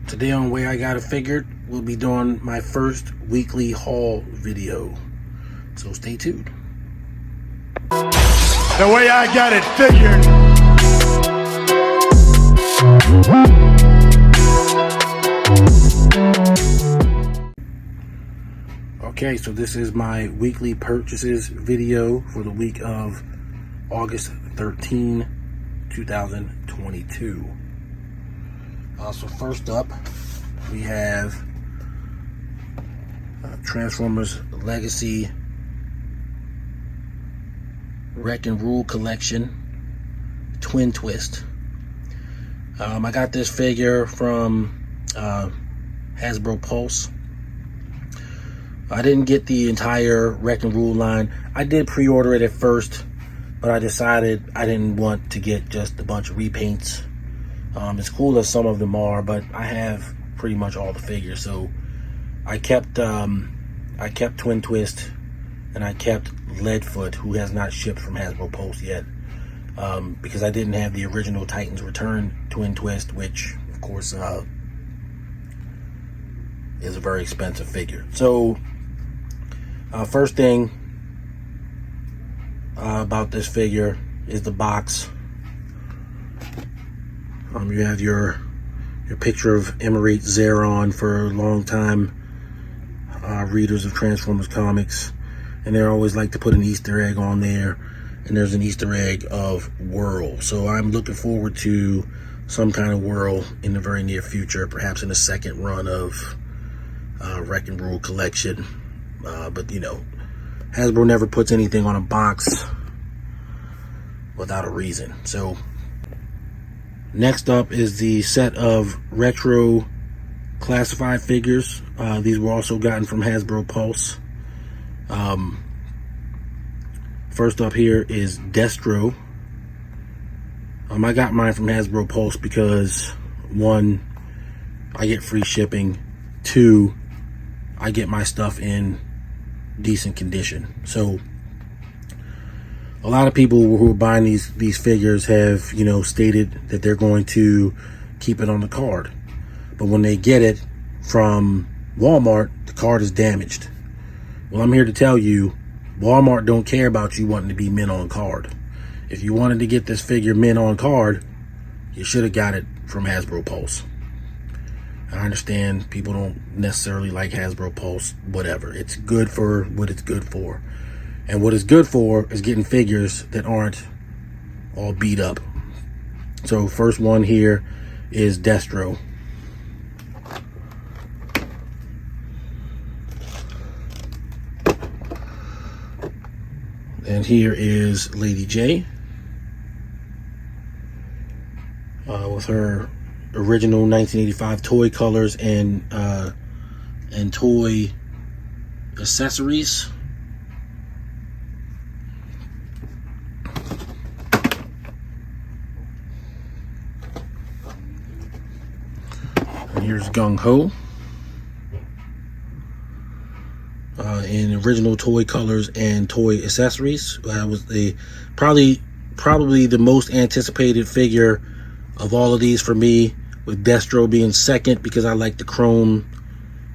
Today on Way I Got It Figured, we'll be doing my first weekly haul video. So stay tuned. The way I got it figured. Okay, so this is my weekly purchases video for the week of August 13, 2022. So first up, we have Transformers Legacy Wreck and Rule Collection Twin Twist. I got this figure from Hasbro Pulse. I didn't get the entire Wreck and Rule line. I did pre-order it at first, but I decided I didn't want to get just a bunch of repaints. As cool as some of them are, but I have pretty much all the figures, so I kept Twin Twist, and I kept Leadfoot, who has not shipped from Hasbro Pulse yet, because I didn't have the original Titans Return Twin Twist, which of course is a very expensive figure. So first thing about this figure is the box. You have your picture of Emirate Zeron for long time readers of Transformers comics, and they always like to put an Easter egg on there, and there's an Easter egg of Whirl. So I'm looking forward to some kind of Whirl in the very near future, perhaps in the second run of Wreck and Rule collection. But you know, Hasbro never puts anything on a box without a reason. So next up is the set of retro classified figures. These were also gotten from Hasbro Pulse. First up here is Destro. I got mine from Hasbro Pulse because, one, I get free shipping. Two, I get my stuff in decent condition. So a lot of people who are buying these figures have, you know, stated that they're going to keep it on the card. But when they get it from Walmart, the card is damaged. Well, I'm here to tell you, Walmart don't care about you wanting to be mint on card. If you wanted to get this figure mint on card, you should have got it from Hasbro Pulse. I understand people don't necessarily like Hasbro Pulse, whatever. It's good for what it's good for. And what it's good for is getting figures that aren't all beat up. So first one here is Destro. And here is Lady J with her original 1985 toy colors and toy accessories. And here's Gungho in original toy colors and toy accessories. Was the probably the most anticipated figure of all of these for me, with Destro being second because I like the chrome.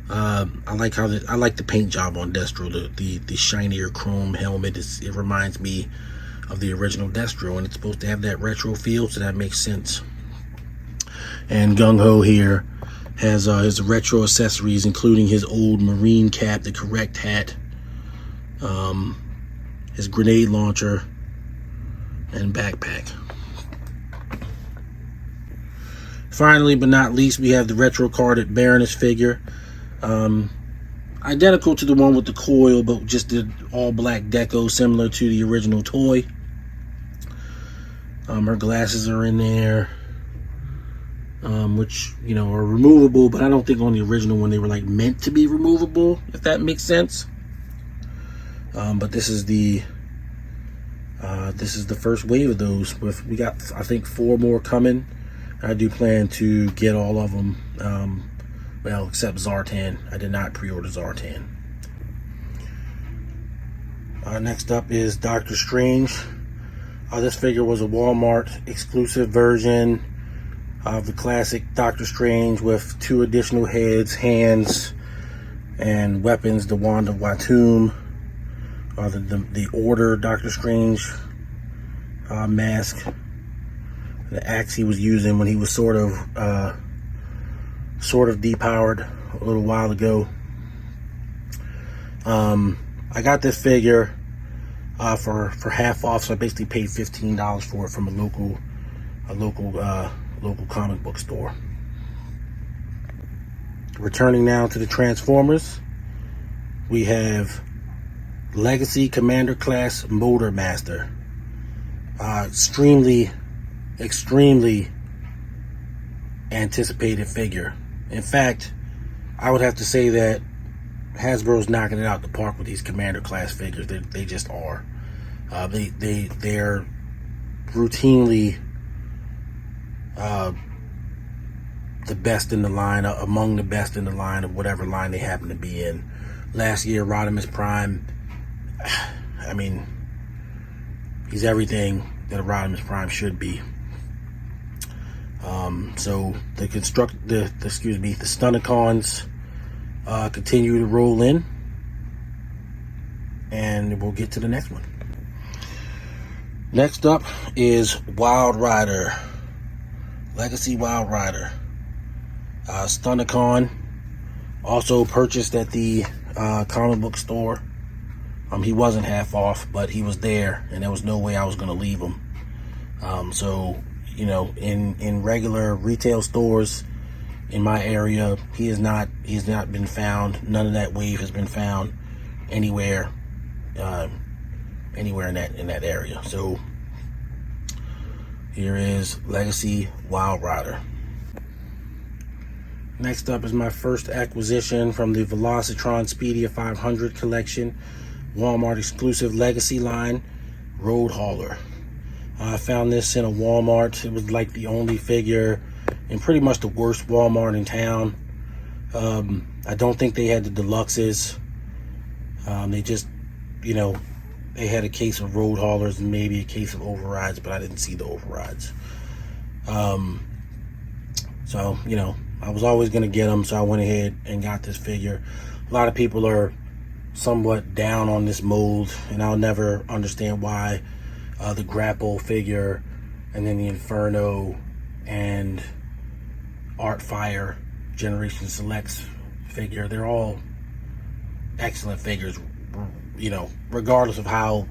I like the paint job on Destro. The shinier chrome helmet it reminds me of the original Destro, and it's supposed to have that retro feel, so that makes sense. And Gungho here has his retro accessories, including his old Marine cap, the correct hat, his grenade launcher, and backpack. Finally, but not least, we have the retro carded Baroness figure. Identical to the one with the coil, but just the all black deco, similar to the original toy. Her glasses are in there, which, you know, are removable, but I don't think on the original one they were like meant to be removable, if that makes sense. But this is the first wave of those. We got, I think, 4 more coming. I do plan to get all of them, well, except Zartan. I did not pre-order Zartan. Next up is Doctor Strange. This figure was a Walmart exclusive version. of the classic Doctor Strange with 2 additional heads, hands, and weapons. The Wand of Watum, the Order Doctor Strange mask, the axe he was using when he was sort of depowered a little while ago. I got this figure for half off, so I basically paid $15 for it from a local comic book store. Returning now to the Transformers, we have Legacy Commander Class Motor Master. Extremely anticipated figure. In fact, I would have to say that Hasbro's knocking it out the park with these Commander Class figures. They just are. They're routinely the best in the line, among the best in the line of whatever line they happen to be in. Last year, Rodimus Prime, I mean, he's everything that a Rodimus Prime should be. So the Stunticons continue to roll in, and we'll get to the next one. Next up is Wild Rider, Legacy Wild Rider. Stunticon, also purchased at the comic book store. He wasn't half off, but he was there, and there was no way I was going to leave him. So, you know, in regular retail stores in my area, he's not been found. None of that wave has been found anywhere in that area. So here is Legacy Wild Rider. Next up is my first acquisition from the Velocitron Speedia 500 collection, Walmart exclusive Legacy line, Road Hauler. I found this in a Walmart. It was like the only figure in pretty much the worst Walmart in town. I don't think they had the deluxes. They just, you know, they had a case of Road Haulers and maybe a case of overrides, but I didn't see the overrides. So, you know, I was always going to get them, so I went ahead and got this figure. A lot of people are somewhat down on this mold, and I'll never understand why the Grapple figure and then the Inferno and Artfire Generation Selects figure, they're all excellent figures, you know, regardless of how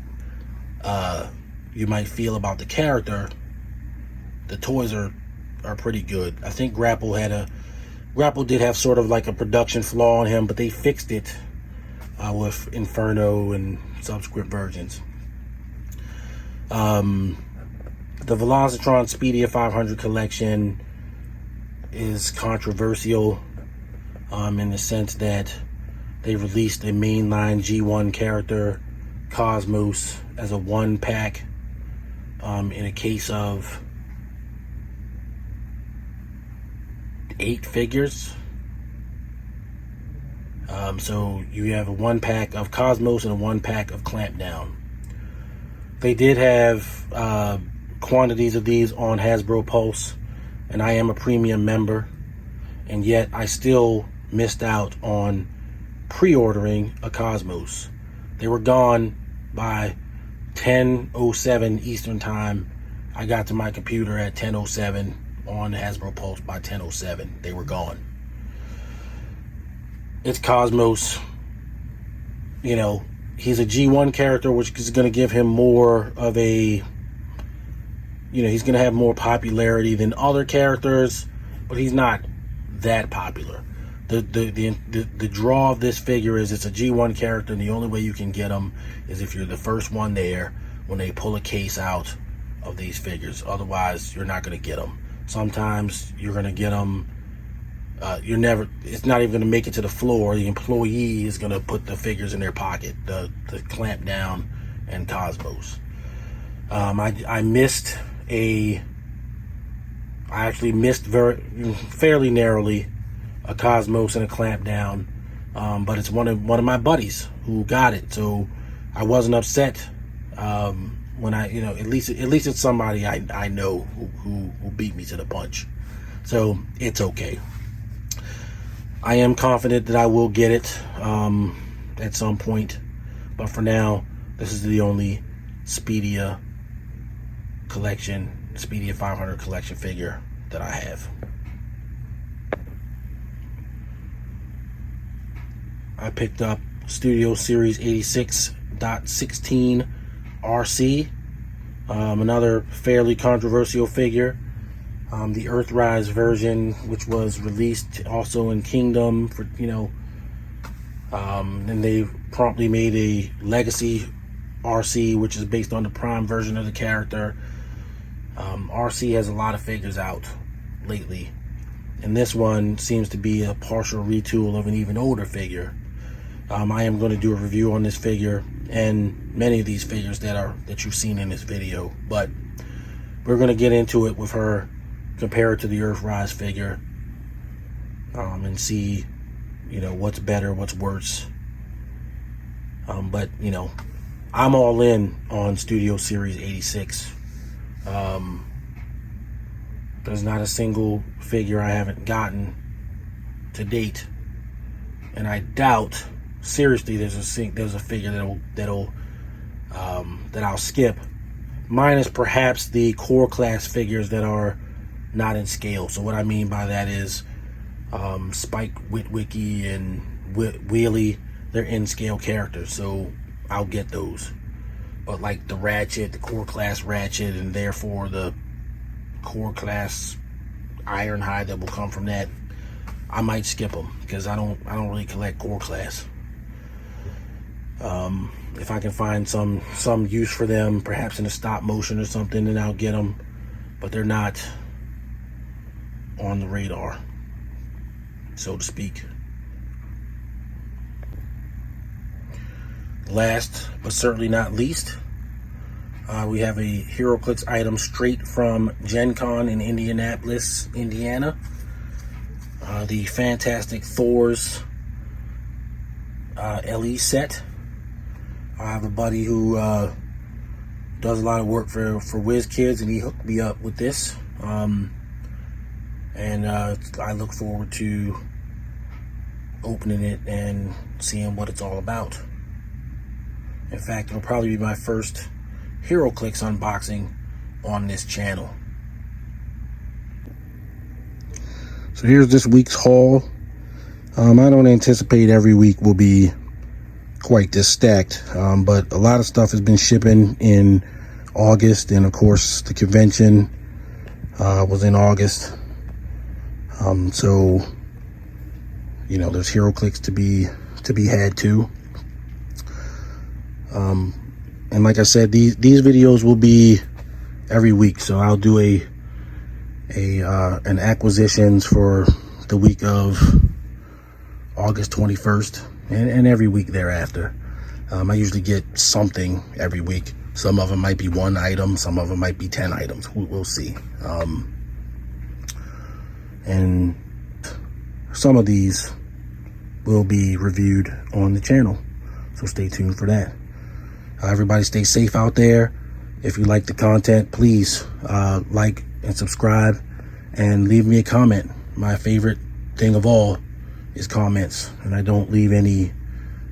you might feel about the character. The toys are pretty good. I think Grapple did have sort of like a production flaw on him, but they fixed it with Inferno and subsequent versions. The Velocitron Speedia 500 collection is controversial in the sense that they released a mainline G1 character, Cosmos, as a 1-pack in a case of 8 figures. So you have a 1-pack of Cosmos and a 1-pack of Clampdown. They did have quantities of these on Hasbro Pulse, and I am a premium member, and yet I still missed out on pre-ordering a Cosmos. They were gone by 10:07 Eastern Time. I got to my computer at 10:07 on Hasbro Pulse. By 10:07 they were gone. It's Cosmos. You know, he's a G1 character, which is going to give him more of a, you know, he's going to have more popularity than other characters, but he's not that popular. The draw of this figure is it's a G1 character, and the only way you can get him is if you're the first one there when they pull a case out of these figures. Otherwise, you're not going to get them. Sometimes you're going to get them. It's not even going to make it to the floor. The employee is going to put the figures in their pocket, the Clampdown and Cosmos. I actually missed fairly narrowly a Cosmos and a Clampdown, but it's one of my buddies who got it, so I wasn't upset when at least it's somebody I know who beat me to the punch. So it's okay. I am confident that I will get it at some point, but for now, this is the only Speedia collection, Speedia 500 collection figure that I have. I picked up Studio Series 86.16 RC, another fairly controversial figure. The Earthrise version, which was released also in Kingdom, for and they promptly made a Legacy RC, which is based on the Prime version of the character. RC has a lot of figures out lately, and this one seems to be a partial retool of an even older figure. I am going to do a review on this figure and many of these figures that you've seen in this video, but we're going to get into it with her, compare it to the Earthrise figure, and see, what's better, what's worse. But I'm all in on Studio Series 86. There's not a single figure I haven't gotten to date, and I doubt seriously there's a figure that I'll skip, minus perhaps the core class figures that are not in scale. So what I mean by that is Spike, Witwicky, and Wheelie, they're in scale characters, so I'll get those. But like the Ratchet, the core class Ratchet, and therefore the core class Ironhide that will come from that, I might skip them because I don't really collect core class. If I can find some use for them, perhaps in a stop motion or something, then I'll get them, but they're not on the radar, so to speak. Last but certainly not least, we have a HeroClix item straight from Gencon in Indianapolis, Indiana. The fantastic Thors LE set. I have a buddy who does a lot of work for WizKids, and he hooked me up with this. And I look forward to opening it and seeing what it's all about. In fact, it'll probably be my first HeroClix unboxing on this channel. So here's this week's haul. I don't anticipate every week will be quite this stacked, but a lot of stuff has been shipping in August, and of course the convention was in August. So there's HeroClix to be had too. And like I said, these videos will be every week, so I'll do an acquisitions for the week of August 21st and every week thereafter. I usually get something every week. Some of them might be one item, some of them might be 10 items. We'll see. And some of these will be reviewed on the channel, so stay tuned for that. Everybody stay safe out there. If you like the content, please like and subscribe and leave me a comment. My favorite thing of all is comments, and I don't leave any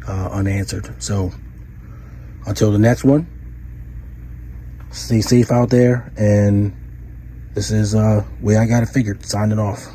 unanswered. So until the next one, stay safe out there, and this is Way I Got It Figured, signing off.